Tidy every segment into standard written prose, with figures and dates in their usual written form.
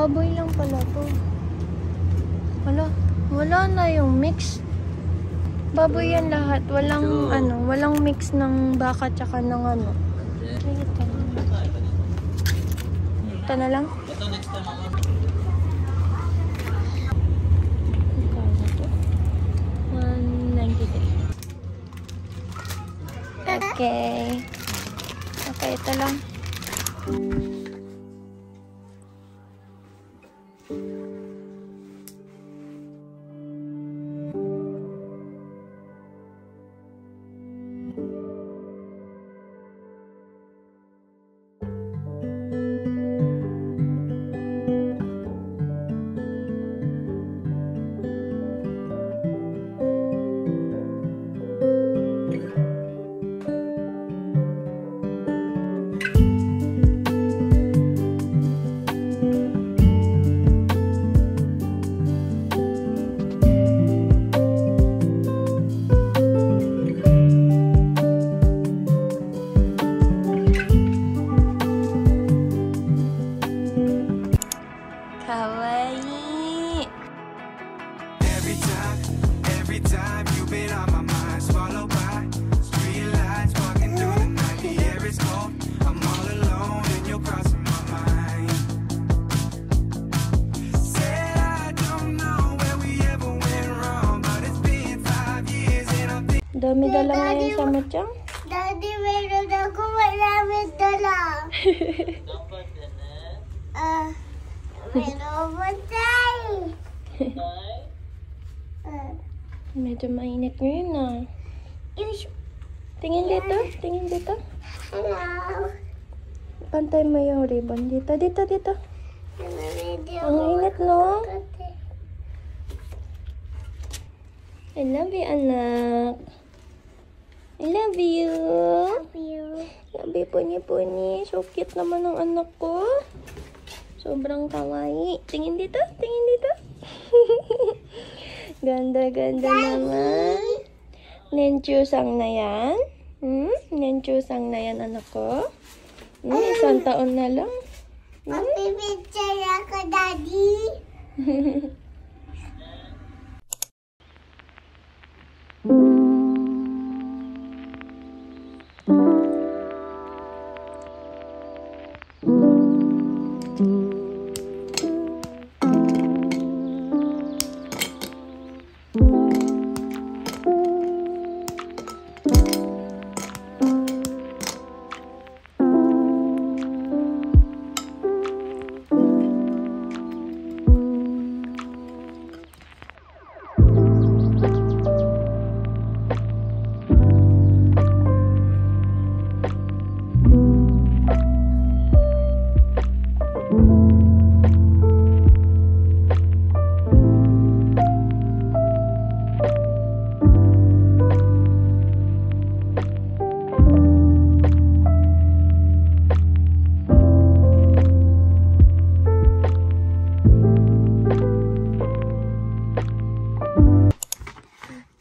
baboy lang pala to. Wala na yung mix. Baboy yan lahat. Walang walang mix ng baka tsaka ng ano. Ito na lang. Ito next time ako. Okay. Okay, ito lang. Kawaii. Every time you've been on my mind, swallowed by street lights, walking through the night. The air is cold, I'm all alone, and you're crossing my mind. Said I don't know where we ever went wrong, but it's been 5 years and I'm thinking. Dami dala ngayon sa Machang. Daddy, meron ako maraming dala. Meron mo tayo. Medyo mainit ngayon ah. Tingin dito. Tingin dito. Hello. Pantay mo yung ribbon. Dito. Ang init, no? I love you, anak. I love you. Love you, puni-puni. So cute naman ang anak ko. Sobrang kawaii. Tingin dito. Ganda-ganda naman. Nenchusang na yan. Nenchusang na yan, anak ko. 1 taon na lang. Mapipicture ako, Daddy.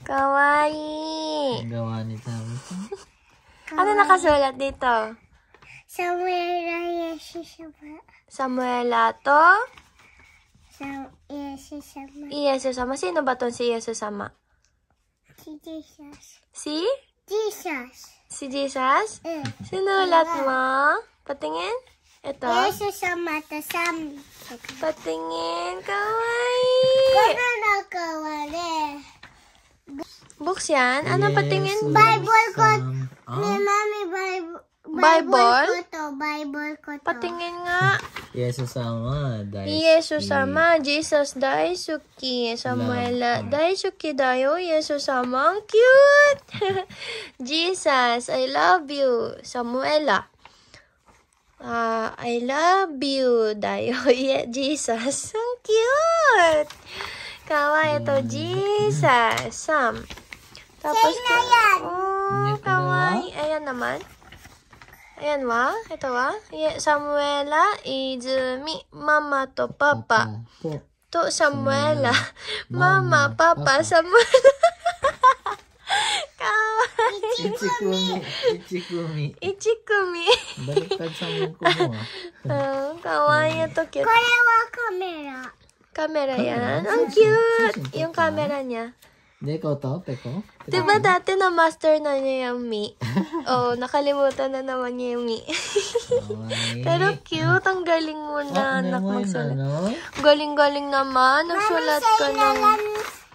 Kawaii. Ang gawa ni Tami. Ano nakasulat dito? Samuela Yeshisama. Samuela to? Yeshisama. Iyesosama. Sino ba tong si Iyesosama? Si Jesus. Si? Jesus. Si Jesus? Sinulat mo? Patingin? Ito? Yeshisama to Sam. Patingin. Kawaii. Kano na kawali? Books yan? Ano patingin? Bible ko. Ni Mami, Bible ko to. Patingin nga. Yesusama. Yesusama. Jesus daisuki. Samuela daisuki dayo. Yesusama. Ang cute. Jesus, I love you. Samuela. I love you dayo. Jesus. Ang cute. Kawaii ito. Jesus. Sam. Tapos kawaii. Ayan naman. Ayan wa. Ito wa. Samuela, Izumi, Mama to Papa. To Samuela. Mama, Papa, Samuela. Kawaii. Ichikumi. Baliktad sa mong kumo. Kawaii ito cute. これは camera. Camera yan. Camera? Ang cute! Susunod Yung ka. camera niya. Hindi, ikaw to, Peko. Diba dati na-master na niya yung Mi? Oh, nakalimutan na naman niya yung Mi. Okay. Pero cute. Ang galing mo na, anak, magsulat. Ano? Galing-galing naman. Nagsulat ka ng...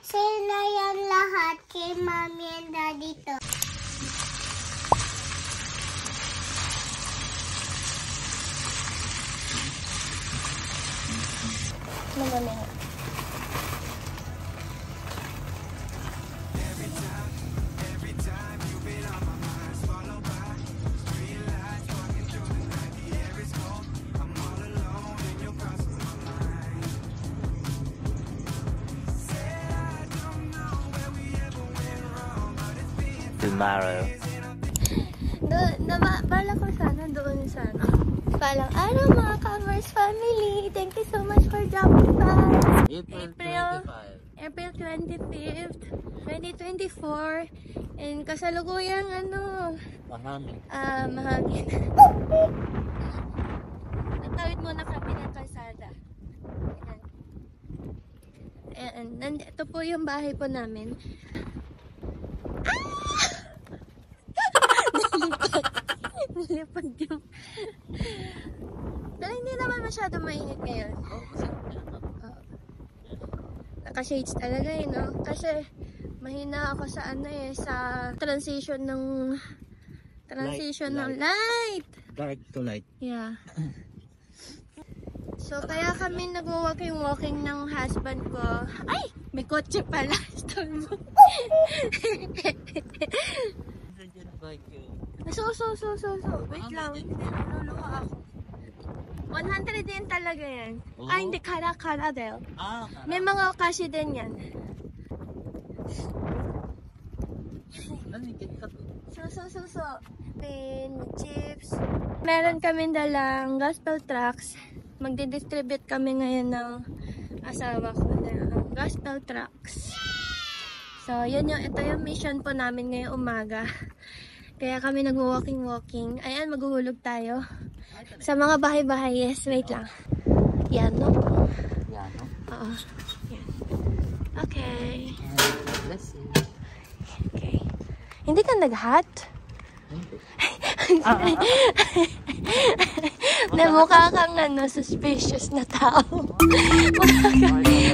Sila yan lahat kay Mami and Daddy to. Naman na. Tomorrow. Bala ko sana doon sana. Palang araw mga Covers family. Thank you so much for dropping by. April 25th, 2024. And kasalukuyang Mahangin. mahangin. Natawid muna kami ng kalsada. Ayan. Ito po yung bahay po namin. Nilipad yung... Pero hindi naman masyado mainit ngayon. Naka-shades talaga no? Kasi mahina ako sa sa transition ng light. Dark to light. Yeah. So kaya kami nag-walking ng husband ko. Ay! May kotse pala. So. Wait lang. Naluluha ako. 100 din talaga yan. Ay, hindi. Kara din. May mga okashi din yan. So. Pin, chips. Meron kami dalang gospel tracts. Magdi-distribute kami ngayon ng asawa ko ng gospel tracts. So, ito yung mission po namin ngayong umaga. Kaya kami nag-walking. Ayan, maghuhulog tayo. Sa mga bahay-bahay. Yes, wait lang. Yan, no? Yan, no? Oo. Yan. Okay. Bless you. Okay. Hindi ka nag-hot? Na mukha kang suspicious na tao.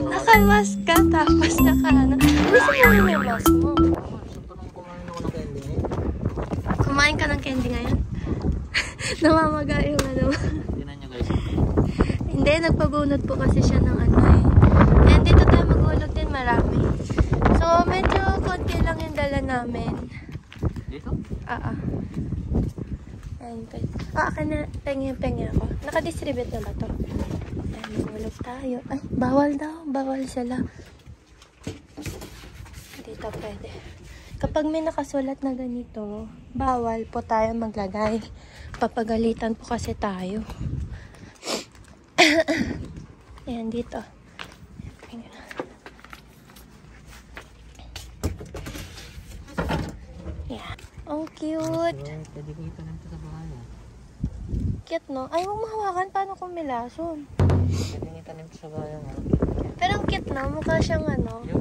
Naka-mask ka tapos Gusto mo yung may mask mo? Kumain ka ng candy ngayon? Namamaga yung Tingnan nyo guys. Hindi, nagpabunot po kasi siya ng And dito tayo maghulog din marami. So, medyo konti lang yung dala namin. Dito? Akin na, pengi ako. Naka-distribute na ba to? Ayan, maghulog tayo. Ay, bawal daw. Bawal sila. Dito pwede. Kapag may nakasulat na ganito, bawal po tayo maglagay. Papagalitan po kasi tayo. Ayan, dito. Yeah. Ang cute. Pwede ko itanim ito sa bahay. Cute, no? Ay, huwag mahawakan. Paano kung may lason? Pwede ko itanim ito sa bahay. Pero ang cute, no? Mukha siyang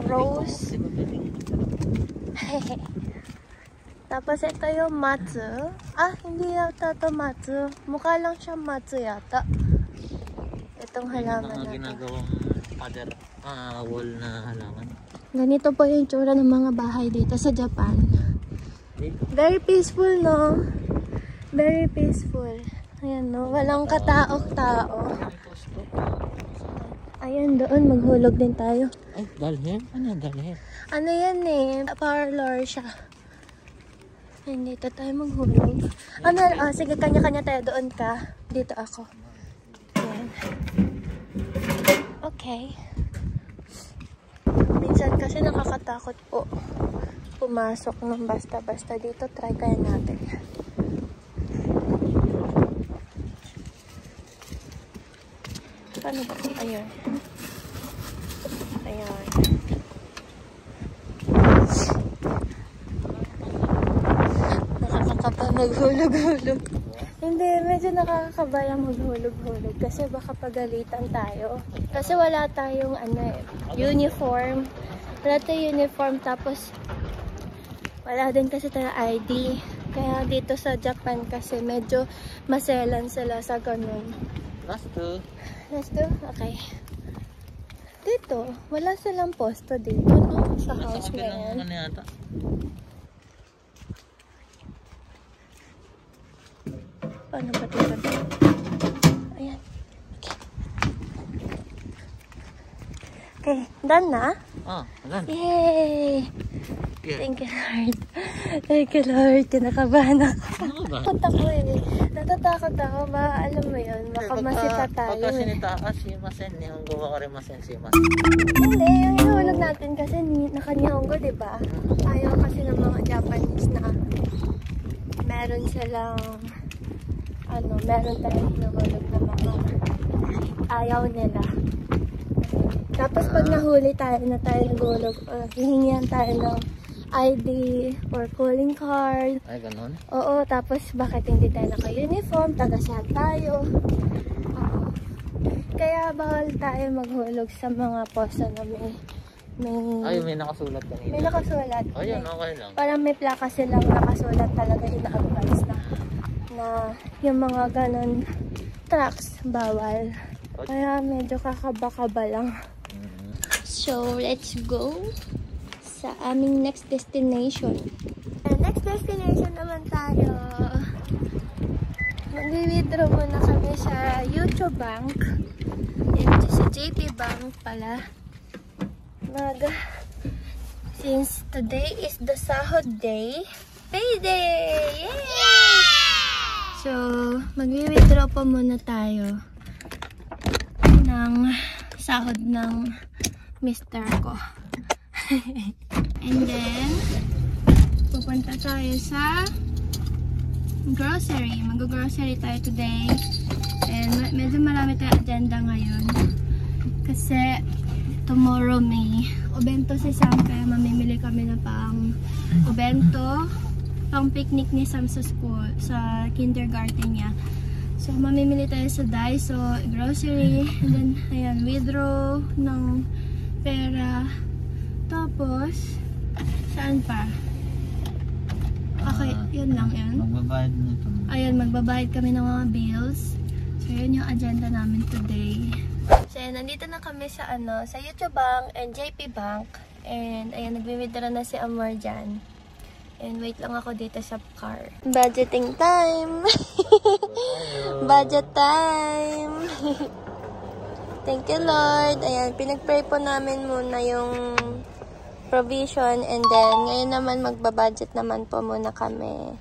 rose. Tapos ito yung matsu. Hindi yata ito matsu. Mukha lang siya matsu yata. Itong halaman na ito. Ginagawang wall na halaman. Ganito po yung tsura ng mga bahay dito sa Japan. Very peaceful, no? Very peaceful. Ayan, no? Walang katao-tao. Ayan, doon. Maghulog din tayo. Ay, dalhin? Ano yung dalhin? Ano yan parlor siya. Ayan, dito tayo maghulog. Sige, kanya-kanya tayo. Doon ka. Dito ako. Ayan. Okay. Minsan kasi nakakatakot po pumasok ng basta-basta dito. Try kaya natin. Paano ba? Ayan. Ayan. Nakakakapa maghulog-hulog. Hindi, medyo nakakabaya maghulog-hulog kasi baka pagalitan tayo. Kasi wala tayong uniform. Wala tayong uniform tapos wala din kasi tayong ID. Kaya dito sa Japan kasi medyo maselan sila sa ganun. Last two. Let's do? Okay. Dito, wala silang posto dito, no? Sa house na yan. Ano yata? Paano ba dito? Ayan. Okay, done na? Alam. Yay! Yeah. Thank you, Lord. Thank you, Lord. Kinakabahan ako. Ano ba? Takot ako eh. Natatakot ako. Alam mo yun, baka masita tayo. Pagka eh. sinita ka, shimasen. Nihongo ka rin masen, shimasen. Hindi, yung hinahulog natin kasi naka-Nihongo, diba? Ayaw kasi ng mga Japanese na meron silang meron tayong hinahulog na mga ayaw nila. Tapos pag nahuli tayo na tayo naghulog, hihingihan tayo ng ID or calling card. Ay, ganun? Oo, tapos bakit hindi tayo naka-uniform? Taga-saan tayo? Oo. Kaya bawal tayo maghulog sa mga posto na May nakasulat kanina. may nakasulat. Oh, yan, okay lang. Parang may plaka silang nakasulat talaga ina-advise na yung mga ganon trucks bawal. Kaya medyo kakaba-kaba lang. So, let's go sa aming next destination. Next destination naman tayo. Mag-withdraw muna kami sa YouTube Bank. Yan, sa JP Bank pala. Since today is the sahod day, payday! Yay! So, mag-withdraw pa muna tayo ng sahod ng mister ko. And then, pupunta tayo sa grocery. Mag-grocery tayo today. And medyo marami tayong agenda ngayon. Kasi tomorrow may obento si Sam. Kaya mamimili kami na pang obento, pang picnic ni Sam sa school, sa kindergarten niya. So, mamimili tayo sa Daiso, grocery, and then, ayan, withdraw ng pera. Tapos, saan pa? Okay, yun lang yan. Magbabayad nito. Ayan, magbabayad kami ng mga bills. So, yun yung agenda namin today. So, ayan, nandito na kami sa, sa YouTube Bank and JP Bank. And, ayan, nagwi-withdraw na si Amor dyan. And wait lang ako dito sa car. Budgeting time! Budget time! Thank you, Lord. Ayan, pinag-pray po namin muna yung provision. And then, ngayon naman magbabudget naman po muna kami.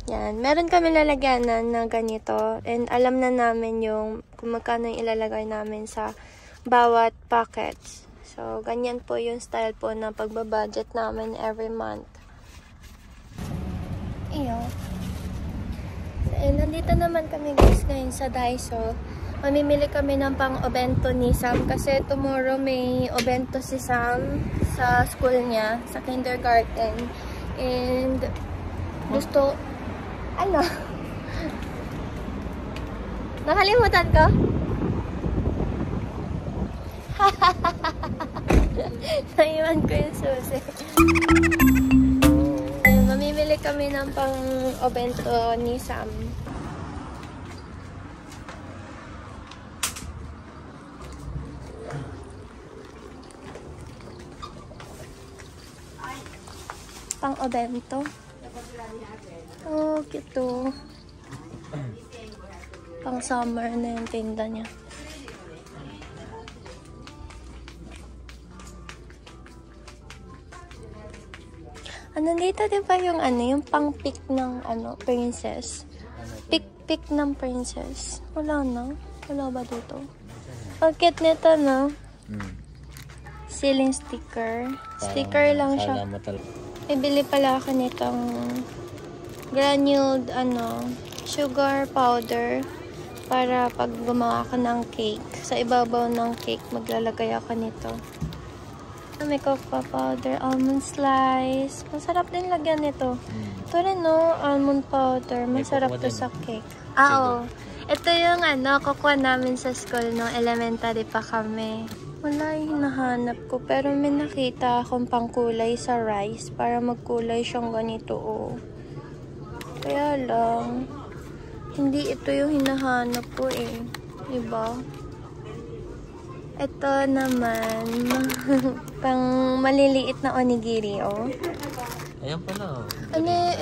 Yan. Meron kami lalagyanan na ganito. And alam na namin yung kung magkano yung ilalagay namin sa bawat packets. So, ganyan po yung style po ng pagbabudget namin every month. Iyo. So, nandito naman kami guys ngayon sa Daiso. Mamimili kami ng pang-obento ni Sam kasi tomorrow may obento si Sam sa school niya, sa kindergarten. And gusto... Ano? Nakalimutan ko? Naiwan ko yung susi. Mamimili kami ng pang-obento ni Sam. Pang-obento. Oh, cute to. Pang-summer na yung tinda niya. Nandito din pa yung yung pang-pick ng princess. Pick ng princess. Wala na. Wala ba dito? Pagkit nito, no? Ceiling sticker. Sticker lang siya. Bibili pala ako nitong granuled, sugar powder para pag gumawa ako ng cake. Sa ibabaw ng cake, maglalagay ako nito. May cocoa powder, almond slice. Masarap din lagyan nito. Ito rin, no? Almond powder. Masarap to sa cake. Oo. Ito yung kukuha namin sa school, no? Elementary pa kami. Wala yung hinahanap ko. Pero may nakita akong pangkulay sa rice para magkulay siyang ganito, oh. Kaya lang, hindi ito yung hinahanap ko, eh. Diba? Ito naman, pang maliliit na onigiri, oh. Ayan pala, oh.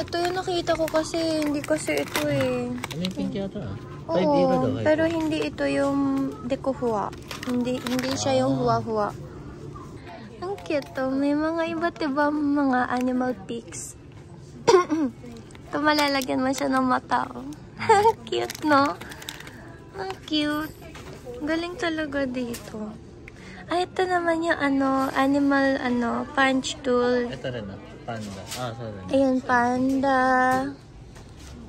Ito yung nakita ko kasi, hindi kasi ito, eh. Ano yung pink yata, ah? 5 Oo, euro daw. pero hindi ito yung dekuhua. Hindi siya yung huwa-huwa. Ang cute, oh. May mga iba't ibang mga animal pics. Ito, malalagyan mo siya ng mata, oh. Cute, no? Ang cute. Galing talaga dito. Ay, ito naman yung animal, punch tool. Ito rin, ah. Panda. Sorry. Ayan, panda.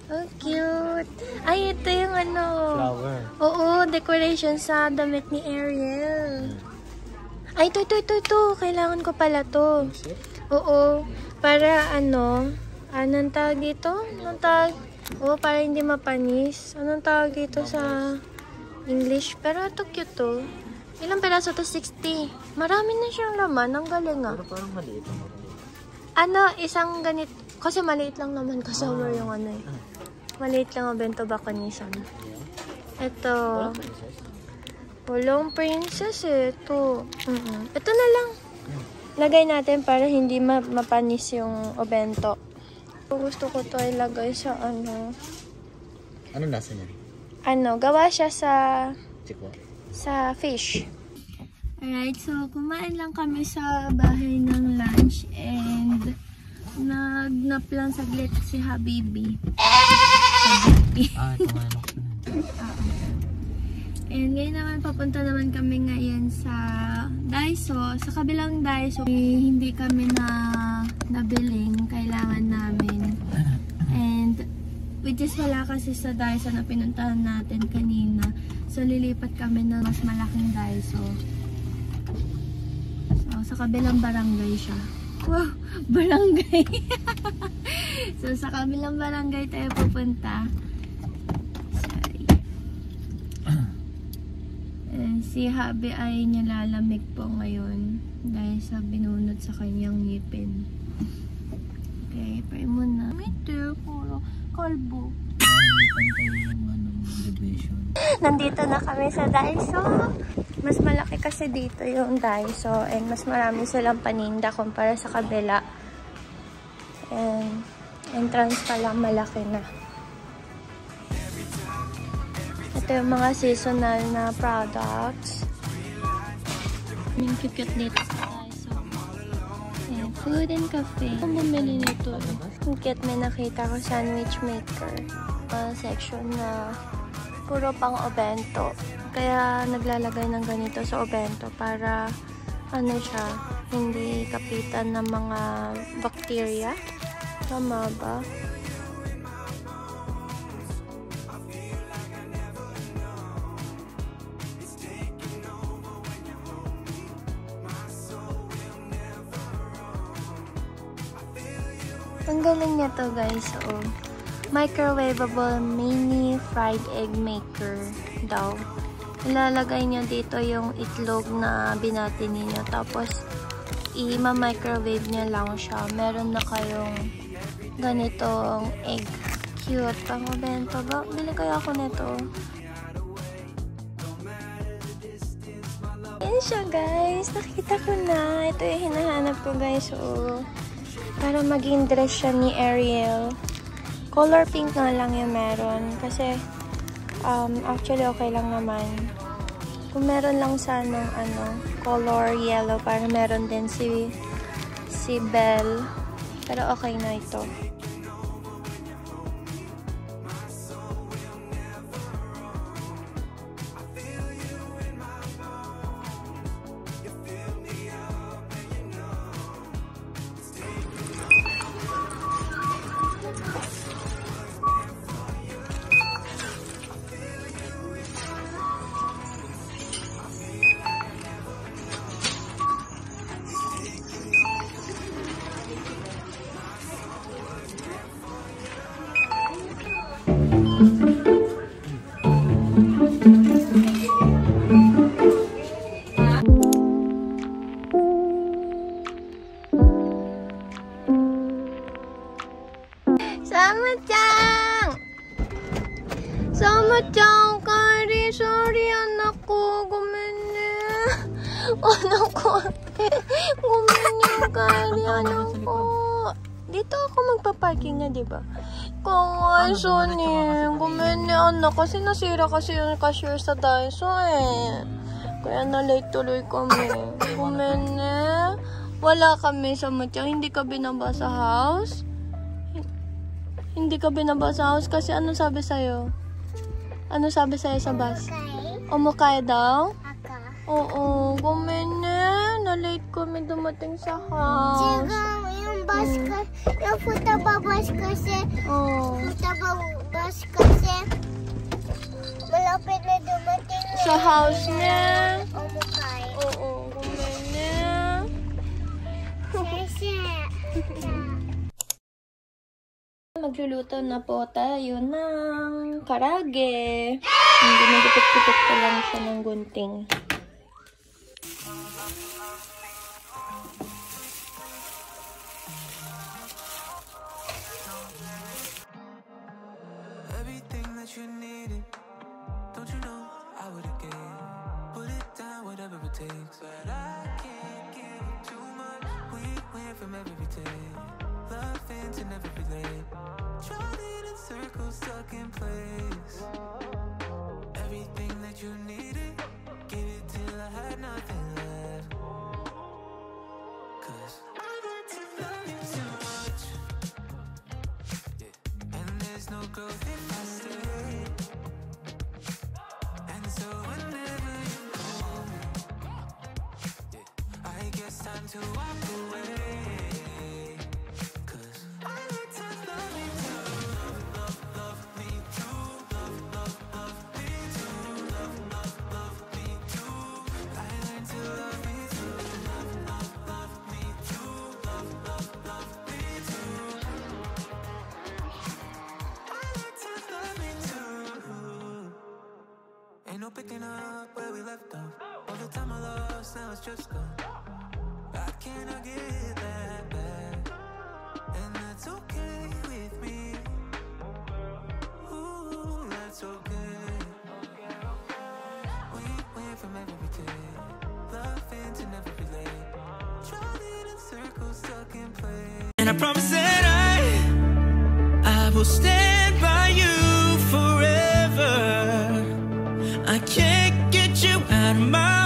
Oh, cute. Ay, ito yung Flower. Oo, decoration sa damit ni Ariel. Ay, ito. Kailangan ko pala to. Oo. Para anong tawag dito? Oo, para hindi mapanis. Anong tawag dito sa English? Pero ito cute to. Ilang peraso to? 60. Marami na siyang laman. Ang galing, ah. Pero parang maliit. Isang ganit. Kasi maliit lang naman kasama yung Maliit lang ang bento bako nisan. Ito. Walang princess, ito. Ito na lang. Lagay natin para hindi mapanis yung obento. Gusto ko to ilagay sa Ano nasa niya? gawa siya sa Chikwa? sa fish. Alright, so kumain lang kami sa bahay ng lunch and nagnap lang saglit si Habibi. Kumain ako. And ngayon naman, papunta naman kami ngayon sa Daiso. Sa kabilang Daiso, hindi kami nabiling kailangan namin. And which is wala kasi sa Daiso na pinuntahan natin kanina. So lilipat kami ng mas malaking Daiso. So sa kabilang barangay siya. Wow, barangay. So sa kabilang barangay tayo pupunta. Si Habi ay nilalamig po ngayon dahil sa binunod sa kanyang ngipin. Okay, pray muna. Ito, puro kalbo. Nandito na kami sa Daiso. Mas malaki kasi dito yung Daiso and mas marami silang paninda kumpara sa kabila. And entrance pa lang malaki na. Ito yung mga seasonal na products. Yung cute dito sa Daiso. Ayan, food and cafe. Ang bumili nito. Yung cute, may nakita ko sandwich maker. Section na puro pang obento. Kaya naglalagay ng ganito sa obento para siya, hindi kapitan ng mga bacteria. Tama ba? Ang galing niya to, guys. Microwavable mini fried egg maker daw. Ilalagay niyo dito yung itlog na binati niyo. Tapos, i-microwave niya lang siya. Meron na kayong ganitong egg. Cute. Pang-obento ba? Bili kaya ako nito. Yan siya, guys. Nakita ko na. Ito yung hinahanap ko, guys. Para maging dress siya ni Ariel. Color pink nga lang yung meron. Kasi, actually okay lang naman. Kung meron lang sana color yellow, para meron din si Belle. Pero okay na ito. Sama-chan! Sama-chan, Kari, sorry anak ko. Gumene. Anak ko. Gumene, Kari, anak ko. Dito ako magpaparking na, diba? Kawai, Sonny. Gumene, anak. Kasi nasira kasi yung cashier sa Daiso eh. Kaya na-late tuloy kami. Gumene. Wala kami sa matya. Hindi ka binaba sa house? Hindi ka binaba sa house kasi ano sabi sa'yo? Ano sabi sa'yo sa bus? Umukay daw? Oo. Gumene. Na-late kami dumating sa house. Sigaw, yung bus yung futaba bus kasi. Futaba bus kasi. Malapit na dumating na. Sa house niya. Umukay. Oo. Gumene. Magluluto na po tayo ng karage. Ginagupit-gupit ko lang siya ng gunting. Everything that you needed, don't you know I would have gave. Put it down, whatever it takes. But I can't give it too much. We went from every day, loving to never relate. Trying in circles, stuck in place. Everything that you needed, give it till I had nothing left. 'Cause I learned to love you too much. Yeah. And there's no growth if I stay. And so whenever you call me, yeah, I guess time to walk away. 'Cause I learned to love you too. Love me too. Love me too. Love me too. I learned to love me too. Love me too. Love me too. I learned to love me too. Ain't no picking up where we left off. All the time I lost, now it's just gone. I cannot get that back, and that's okay with me. Ooh, that's okay. We went from every day, loving to never relate. Trying in circles, stuck in place. And I promise that I will stand by you forever. I can't get you out of my